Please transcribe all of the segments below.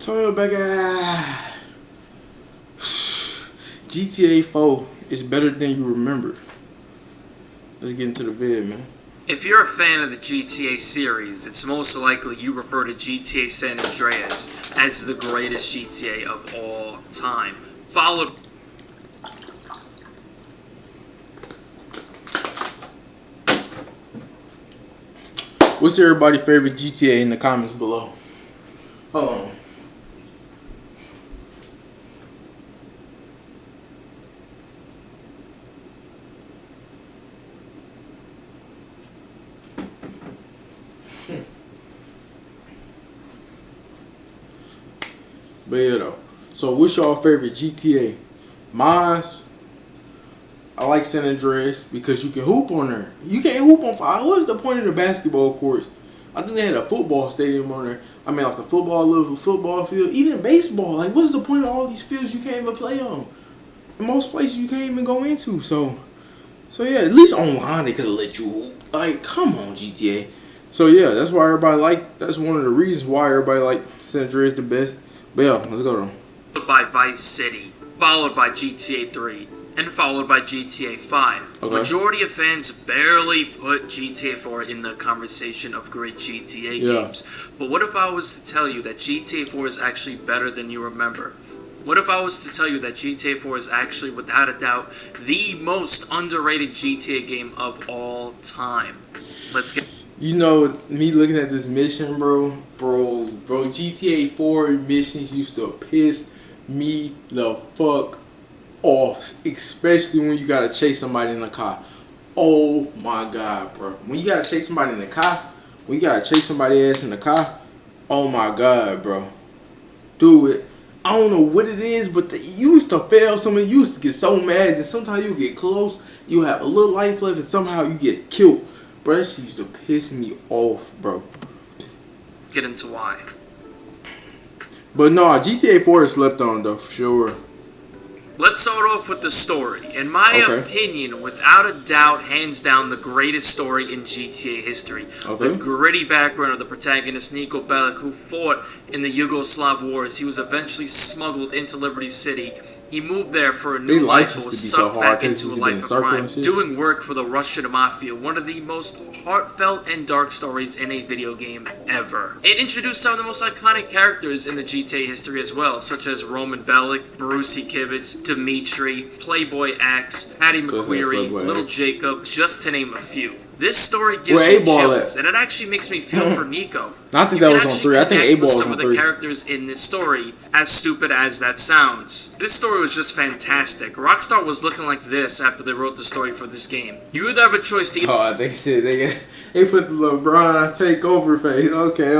Toyo Bagger. GTA 4 is better than you remember. Let's get into the vid, man. If you're a fan of the GTA series, it's most likely you refer to GTA San Andreas as the greatest GTA of all time. Followed What's everybody's favorite GTA in the comments below? Hold on. But yeah, though. So, what's your favorite GTA? Mine's, I like San Andreas because you can hoop on there. You can't hoop on fire. What is the point of the basketball courts? I think they had a football stadium on there. I mean, like a little football field. Even baseball. Like, what's the point of all these fields you can't even play on? In most places you can't even go into. So yeah, at least online they could have let you hoop. Like, come on, GTA. So yeah, that's why everybody like. That's one of the reasons why everybody like San Andreas the best. But yeah, let's go though. by Vice City, followed by GTA 3, and followed by GTA 5. Okay. Majority of fans barely put GTA 4 in the conversation of great GTA games. But what if I was to tell you that GTA 4 is actually better than you remember? What if I was to tell you that GTA 4 is actually, without a doubt, the most underrated GTA game of all time? Let's get... You know, me looking at this mission, bro, GTA 4 missions used to piss me the fuck off, especially when you gotta chase somebody in a car. Oh my god, bro. When you gotta chase somebody in the car, when you gotta chase somebody ass in the car, oh my god, bro. Do it. I don't know what it is, but you used to fail something. You used to get so mad that sometimes you get close, you have a little life left, and somehow you get killed. Bro, that shit used to piss me off, bro. Get into why. But no, GTA 4 is slept on, though, for sure. Let's start off with the story. In my opinion, without a doubt, hands down, the greatest story in GTA history. The gritty background of the protagonist, Niko Bellic, who fought in the Yugoslav wars. He was eventually smuggled into Liberty City. He moved there for a new life, but was sucked back into a life of crime, doing work for the Russian Mafia, one of the most heartfelt and dark stories in a video game ever. It introduced some of the most iconic characters in the GTA history as well, such as Roman Bellic, Brucey Kibitz, Dimitri, Playboy Axe, Patty McQuarrie, Little Jacob, just to name a few. This story gives me chills, and it actually makes me feel for Niko. I think that was on 3. I think 8 Ball was on 3. Some of the characters in this story, as stupid as that sounds. This story was just fantastic. Rockstar was looking like this after they wrote the story for this game. You either have a choice to... Oh, they said they put the LeBron takeover face. Okay.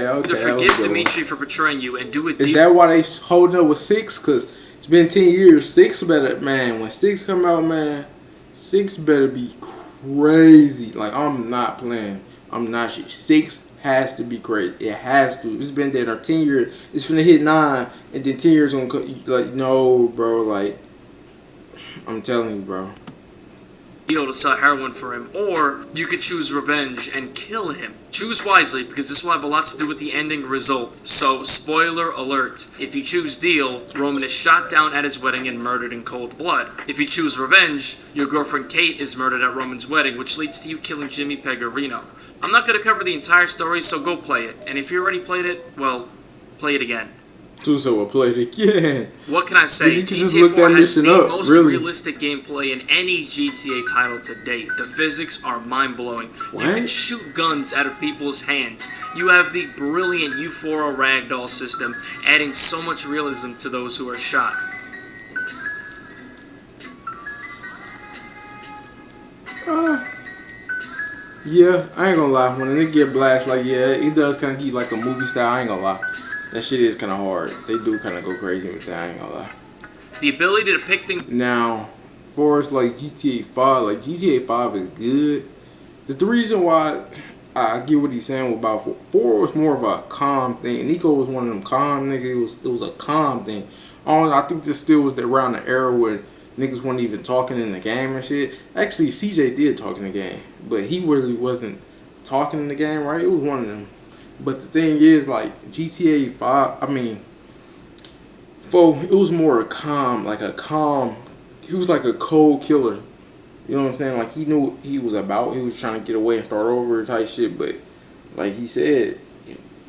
Either forgive Dimitri for betraying you and do it deep. Is that why they holding up with 6? Because it's been 10 years. 6 better, man. When 6 come out, man, 6 better be crazy. Like, I'm not playing. I'm not shit. 6 has to be crazy. It has to. It's been there 10 years. It's finna hit 9, and then 10 years gonna like, no, bro. Like, I'm telling you, bro. Deal to sell heroin for him, or you could choose revenge and kill him. Choose wisely, because this will have a lot to do with the ending result. So, spoiler alert. If you choose deal, Roman is shot down at his wedding and murdered in cold blood. If you choose revenge, your girlfriend Kate is murdered at Roman's wedding, which leads to you killing Jimmy Pecorino. I'm not going to cover the entire story, so go play it. And if you already played it, well, play it again. So will play it again. What can I say? GTA 4 has the most realistic gameplay in any GTA title to date. The physics are mind-blowing. You can shoot guns out of people's hands. You have the brilliant Euphoria ragdoll system, adding so much realism to those who are shot. Yeah, I ain't gonna lie. When a nigga get blasted, like, yeah, it does kind of get like a movie style. I ain't gonna lie. That shit is kind of hard. They do kind of go crazy with that, I ain't gonna lie. The ability to pick things... Now, for us, like, GTA 5, like, GTA 5 is good. The reason why I get what he's saying about 4 was more of a calm thing. Niko was one of them calm niggas. It was a calm thing. I think this still was around the era where niggas weren't even talking in the game and shit. Actually, CJ did talk in the game, but he really wasn't talking in the game, right? It was one of them. But the thing is, like GTA 5, I mean, it was more calm, like a calm. He was like a cold killer. You know what I'm saying? Like he knew what he was about. He was trying to get away and start over type shit. But like he said,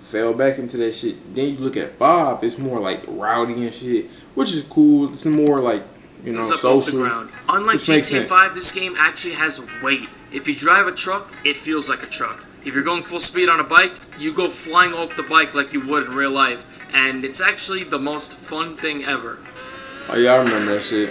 fell back into that shit. Then you look at 5, it's more like rowdy and shit, which is cool. It's more like, you know, it's up social. off the ground. Unlike GTA 5, this game actually has weight. If you drive a truck, it feels like a truck. If you're going full speed on a bike, you go flying off the bike like you would in real life. And it's actually the most fun thing ever. Oh yeah, I remember that shit.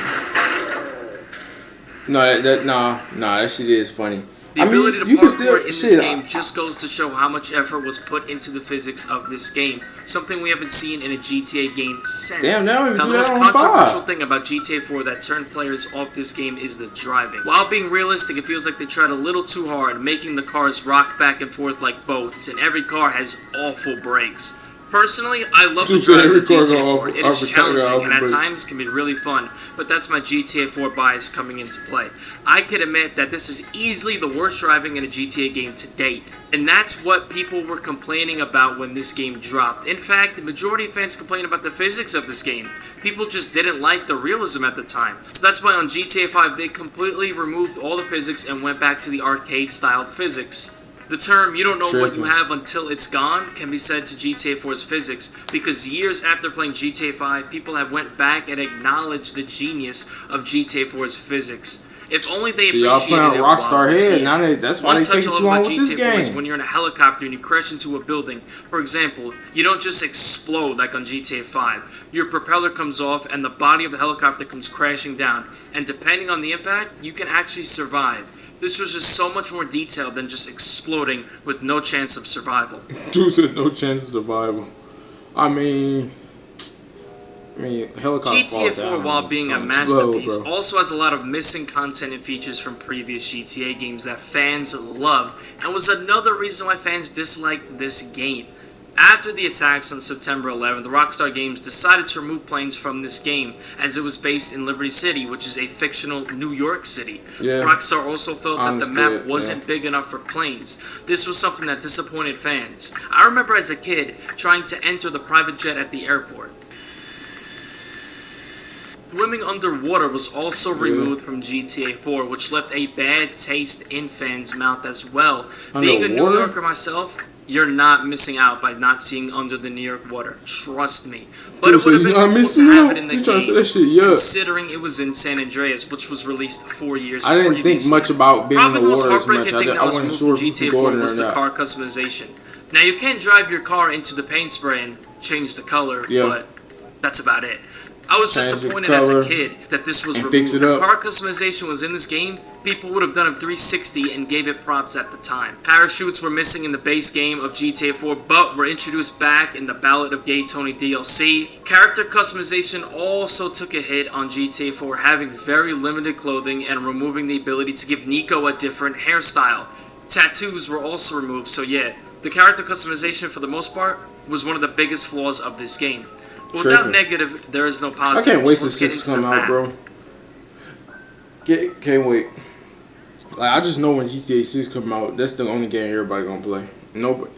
No, that shit is funny. The ability to parkour in this game just goes to show how much effort was put into the physics of this game. Something we haven't seen in a GTA game since. Damn, now the most controversial thing about GTA 4 that turned players off this game is the driving. While being realistic, it feels like they tried a little too hard, making the cars rock back and forth like boats, and every car has awful brakes. Personally, I love the drive to GTA 4. It is challenging and at times can be really fun, but that's my GTA 4 bias coming into play. I can admit that this is easily the worst driving in a GTA game to date, and that's what people were complaining about when this game dropped. In fact, the majority of fans complained about the physics of this game. People just didn't like the realism at the time. So that's why on GTA 5 they completely removed all the physics and went back to the arcade-styled physics. The term, you don't know what you have until it's gone, can be said to GTA 4's physics, because years after playing GTA 5, people have went back and acknowledged the genius of GTA 4's physics. If only they appreciated it while Rockstar head. Now that's why they take so long with this game. Is when you're in a helicopter and you crash into a building. For example, you don't just explode like on GTA 5. Your propeller comes off and the body of the helicopter comes crashing down. And depending on the impact, you can actually survive. This was just so much more detailed than just exploding with no chance of survival. Dude said no chance of survival. I mean, GTA 4, while being a masterpiece, also has a lot of missing content and features from previous GTA games that fans loved, and was another reason why fans disliked this game. After the attacks on September 11th, Rockstar Games decided to remove planes from this game, as it was based in Liberty City, which is a fictional New York City. Yeah, Rockstar also felt that the map wasn't big enough for planes. This was something that disappointed fans. I remember as a kid trying to enter the private jet at the airport. Swimming underwater was also removed from GTA 4, which left a bad taste in fans' mouth as well. Being a New Yorker myself, you're not missing out by not seeing under the New York water. Trust me. But it would have been cool to have it in the game, considering it was in San Andreas, which was released 4 years previously. I didn't think much about being in the water as much. Probably the most heartbreaking thing that was removed from GTA 4 was the car customization. Now, you can't drive your car into the paint spray and change the color, but that's about it. I was disappointed as a kid that this was removed. If car customization was in this game, people would have done a 360 and gave it props at the time. Parachutes were missing in the base game of GTA 4, but were introduced back in the Ballad of Gay Tony DLC. Character customization also took a hit on GTA 4, having very limited clothing and removing the ability to give Nico a different hairstyle. Tattoos were also removed, so yeah, the character customization for the most part was one of the biggest flaws of this game. But without negative, there is no positive. I can't wait till 6 come out, bro. Can't wait. Like, I just know when GTA 6 come out, that's the only game everybody gonna play.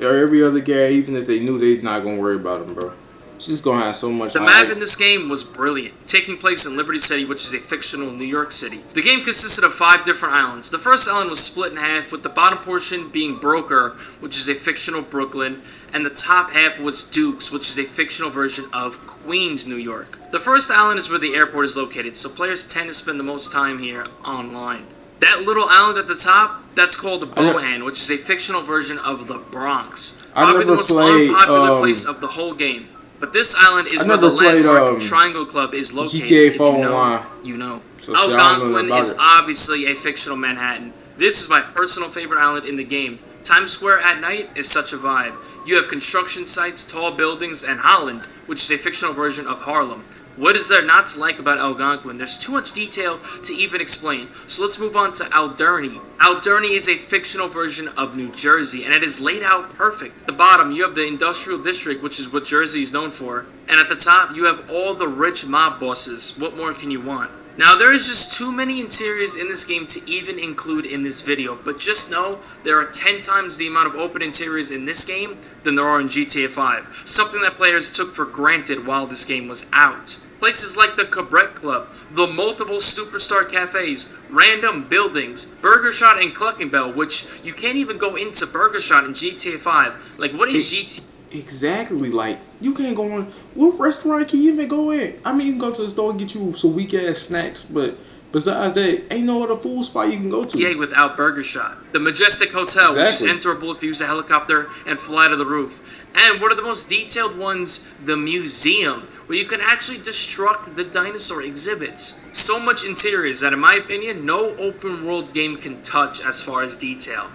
Every other game, even if they knew, they not gonna worry about them, bro. It's just gonna have so much. The map in this game was brilliant, taking place in Liberty City, which is a fictional New York City. The game consisted of 5 different islands. The first island was split in half, with the bottom portion being Broker, which is a fictional Brooklyn, and the top half was Dukes, which is a fictional version of Queens, New York. The first island is where the airport is located, so players tend to spend the most time here online. That little island at the top, that's called Bohan, which is a fictional version of the Bronx. Probably the most unpopular place of the whole game. But this island is where the landmark Triangle Club is located. GTA 4 you know. So Algonquin is obviously a fictional Manhattan. This is my personal favorite island in the game. Times Square at night is such a vibe. You have construction sites, tall buildings, and Holland, which is a fictional version of Harlem. What is there not to like about Algonquin? There's too much detail to even explain. So let's move on to Alderney. Alderney is a fictional version of New Jersey, and it is laid out perfect. At the bottom, you have the industrial district, which is what Jersey is known for. And at the top, you have all the rich mob bosses. What more can you want? Now, there is just too many interiors in this game to even include in this video, but just know there are 10 times the amount of open interiors in this game than there are in GTA 5, something that players took for granted while this game was out. Places like the Cabaret Club, the multiple superstar cafes, random buildings, Burger Shot and Clucking Bell, which you can't even go into Burger Shot in GTA 5. Like, what is GTA? Exactly, like, you can't go in. What restaurant can you even go in? I mean, you can go to the store and get you some weak ass snacks, but besides that, ain't no other food spot you can go to. Yeah, without Burger Shot. The Majestic Hotel, which is enterable if you use a helicopter and fly to the roof. And one of the most detailed ones, the museum, where you can actually destruct the dinosaur exhibits. So much interiors that, in my opinion, no open world game can touch as far as detail.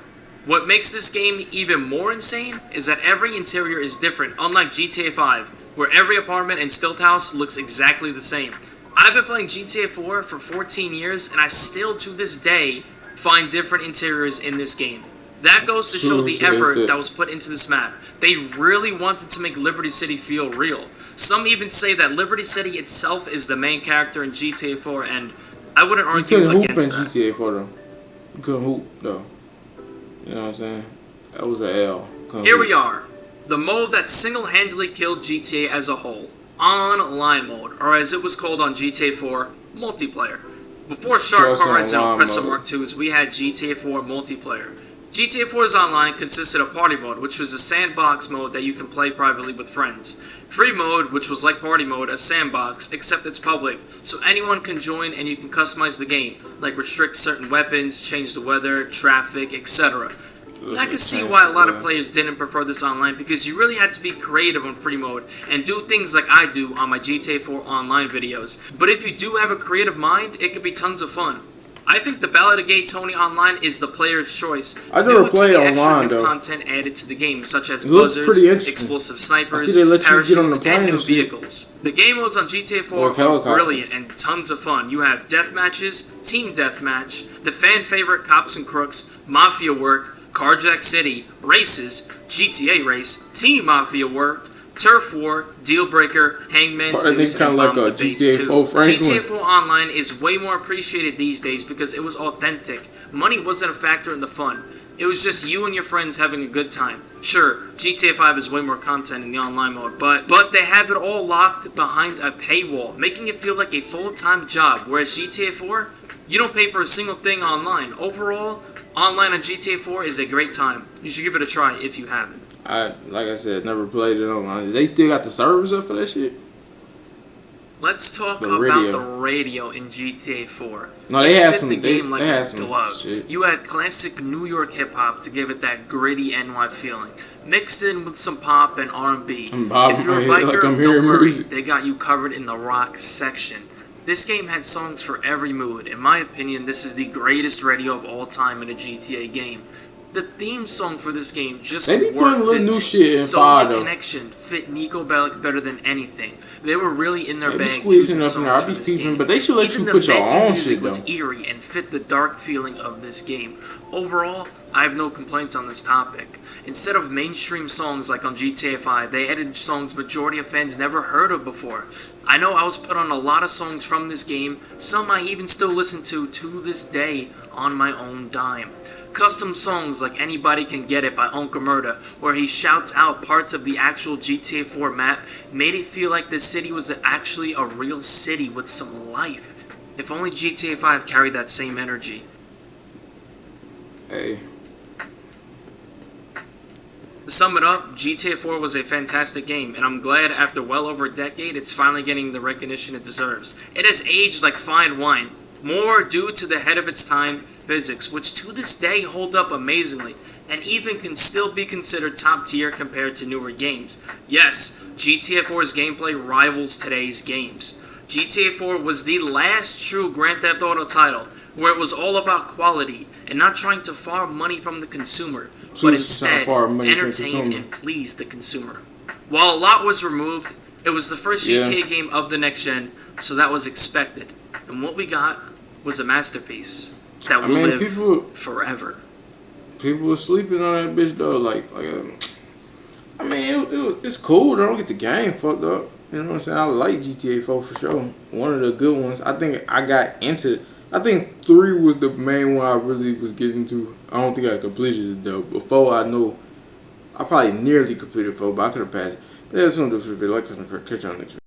What makes this game even more insane is that every interior is different, unlike GTA 5, where every apartment and stilt house looks exactly the same. I've been playing GTA 4 for 14 years, and I still, to this day, find different interiors in this game. That goes to show the effort that was put into this map. They really wanted to make Liberty City feel real. Some even say that Liberty City itself is the main character in GTA 4, and I wouldn't argue against that. GTA 4 though. You couldn't hoop though. You know what I'm saying? That was an L. Here we are. The mode that single-handedly killed GTA as a whole. Online mode, or as it was called on GTA 4, multiplayer. Before Shark Cards and Oppressor Mark IIs, we had GTA 4 multiplayer. GTA 4's online consisted of Party Mode, which was a sandbox mode that you can play privately with friends. Free Mode, which was like Party Mode, a sandbox, except it's public, so anyone can join and you can customize the game, like restrict certain weapons, change the weather, traffic, etc. I can see why a lot of players didn't prefer this online, because you really had to be creative on Free Mode and do things like I do on my GTA 4 online videos. But if you do have a creative mind, it could be tons of fun. I think the Ballad of Gay Tony Online is the player's choice. I never played online though. Content added to the game, such as buzzers, explosive snipers, parachutes, and new vehicles. The game modes on GTA 4 are brilliant and tons of fun. You have death matches, team deathmatch, the fan favorite Cops and Crooks, Mafia Work, Carjack City, races, GTA Race, Team Mafia Work, Turf War, Deal Breaker, Hangman's Noose, and Bomb the Base 2. GTA 4 Online is way more appreciated these days because it was authentic. Money wasn't a factor in the fun. It was just you and your friends having a good time. Sure, GTA 5 is way more content in the online mode, but they have it all locked behind a paywall, making it feel like a full-time job, whereas GTA 4, you don't pay for a single thing online. Overall, online on GTA 4 is a great time. You should give it a try if you haven't. Like I said, never played it online. They still got the servers up for that shit? Let's talk about the radio in GTA 4. No, they had some. They had some shit. You had classic New York hip hop to give it that gritty NY feeling, mixed in with some pop and R&B. If you're a biker, don't worry, they got you covered in the rock section. This game had songs for every mood. In my opinion, this is the greatest radio of all time in a GTA game. The theme song for this game just worked. They be putting little new shit in Sony Connection fit Niko Bellic better than anything. They were really in their bag choosing songs for this game. But they should let you put your own shit though. Was eerie and fit the dark feeling of this game. Overall, I have no complaints on this topic. Instead of mainstream songs like on GTA 5, they added songs majority of fans never heard of before. I know I was put on a lot of songs from this game, some I even still listen to this day on my own dime. Custom songs like Anybody Can Get It by Uncle Murda, where he shouts out parts of the actual GTA 4 map, made it feel like the city was actually a real city with some life. If only GTA 5 carried that same energy. Hey. To sum it up, GTA 4 was a fantastic game, and I'm glad after well over a decade it's finally getting the recognition it deserves. It has aged like fine wine, more due to the head of its time physics, which to this day hold up amazingly, and even can still be considered top tier compared to newer games. Yes, GTA 4's gameplay rivals today's games. GTA 4 was the last true Grand Theft Auto title, where it was all about quality, and not trying to farm money from the consumer, but instead entertain and please the consumer. While a lot was removed, it was the first GTA game of the next gen, so that was expected. And what we got was a masterpiece that will live forever. People were sleeping on that bitch though. It's cool. They don't get the game fucked up. You know what I'm saying? I like GTA 4 for sure. One of the good ones. I think I got into. I think 3 was the main one I really was getting to. I don't think I completed it though. But 4, I know I probably nearly completed 4, but I could have passed it. But that's something to like catch on next week.